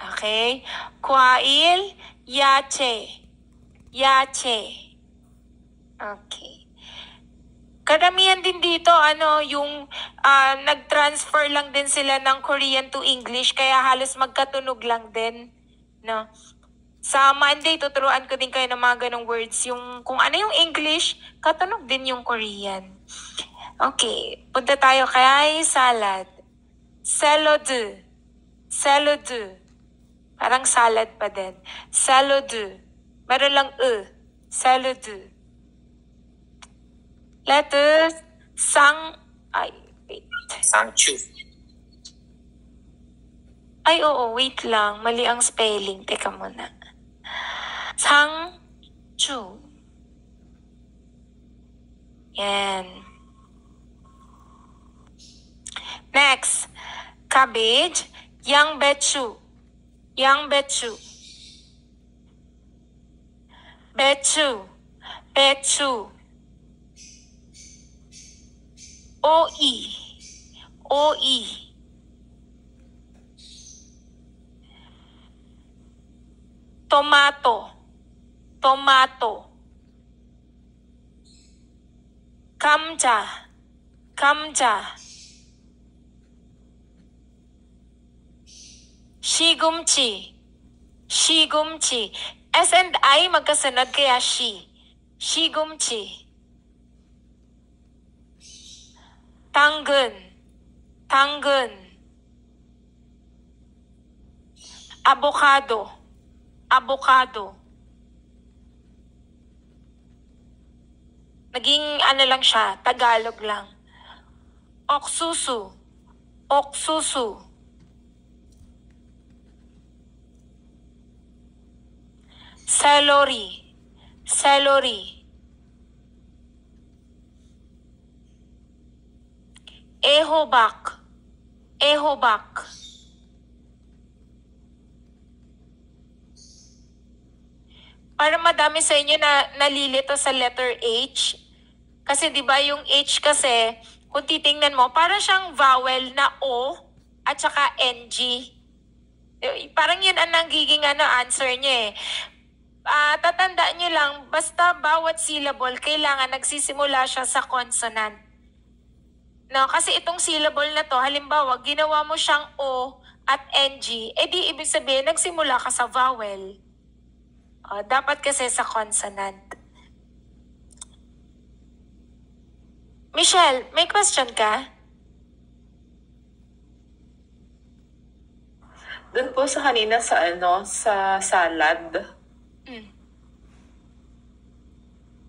Okay? Kwail, yache. Yache. Okay. Karamihan din dito, yung nag-transfer lang din sila ng Korean to English, kaya halos magkatunog lang din, no? Sa Monday, tuturuan ko din kayo ng mga ganong words. Yung, kung ano yung English, katunog din yung Korean. Okay, punta tayo kay salad. Salad. Salad. Parang salad pa din. Salad. Meron lang Salad. Letters. Wait. Sangchu. Ay, oo, wait lang. Mali ang spelling. Teka muna. Sangchu. Yan. Next. Cabbage. Yangbechu. Yangbechu. Bechu. Bechu. OE. OE. Tomato. Tomato. Kamja. Kamja. Shigumchi. Shigumchi. S and I magkasunod kaya shi. Shigumchi. Tanggun. Tanggun. Avocado. Avocado. Naging lang siya, Tagalog lang. Oksusu. Oksusu. Celery. Celery. Ehobak. Ehobak. Para madami sa inyo na nalilito sa letter H. Kasi 'di ba yung H kasi, kung titingnan mo, para siyang vowel na O at saka NG. Parang yun ang nagiging answer niya eh. Tatandaan nyo lang, basta bawat syllable, kailangan nagsisimula siya sa consonant. No, kasi itong syllable na to, halimbawa, ginawa mo siyang O at NG, di ibig sabihin, nagsimula ka sa vowel. Dapat kasi sa consonant. Michelle, may question ka? Doon po sa kanina sa salad.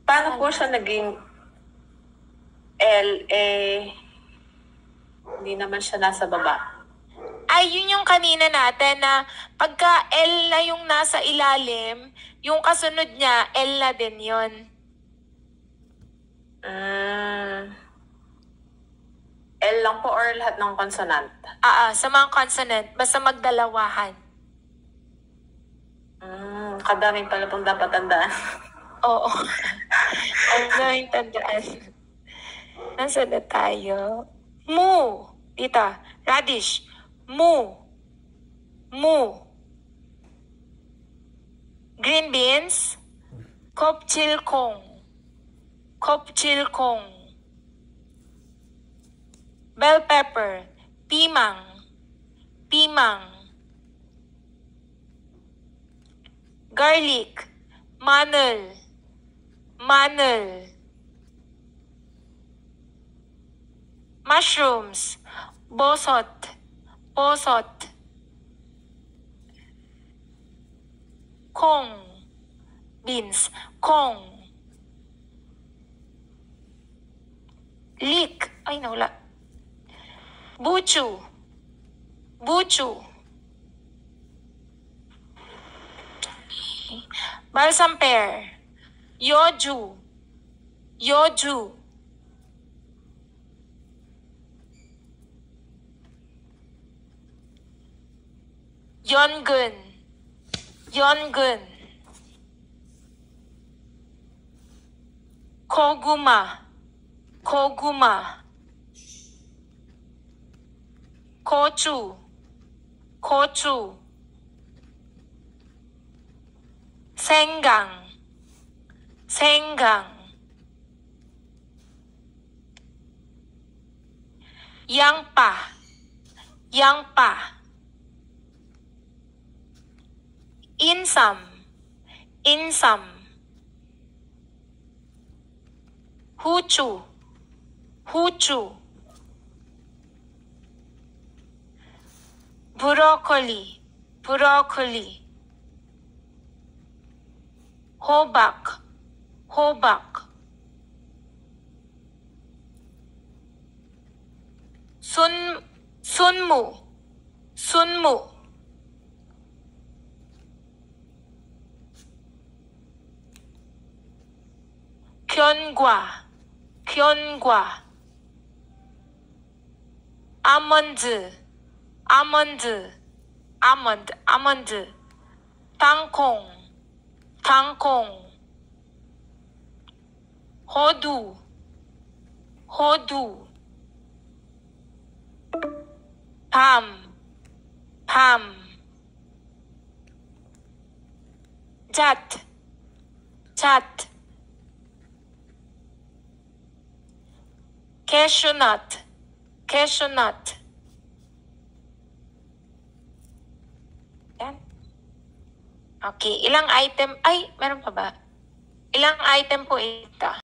Paano po siya naging hindi naman siya nasa baba? Ay, yun yung kanina natin na pagka L na yung nasa ilalim, yung kasunod niya, L na din yun. L lang po or lahat ng consonant? Sa mga consonant, basta magdalawahan. Kadaming pala pong dapat tandaan. Oo. Ang daming tandaan. Nasaan na tayo? Mu. Tita, radish. Mu. Mu. Green beans. Kopchilkong. Kopchilkong. Bell pepper. Pimang. Pimang. Garlic. Manuel. Manuel. Mushrooms. Bosot. Bosot. Kong. Beans. Kong. Leek. Ay, nawala. Buchu. Buchu. Balsam pear. Yoju. Yoju. Yongun. Yongun. Koguma. Koguma. Kochu. Kochu. 생강, 생강. 양파, 양파. 인삼, 인삼. 후추, 후추. 브로콜리, 브로콜리. 호박, 호박. 순무, 순무. 견과, 견과. 아몬드, 아몬드, 아몬드, 아몬드. 땅콩, 땅콩. 호두, 호두. 밤, 밤. 잣, 잣. 캐슈넛, 캐슈넛. Yan. Okay, ilang item, ay, meron pa ba? Ilang item po ito?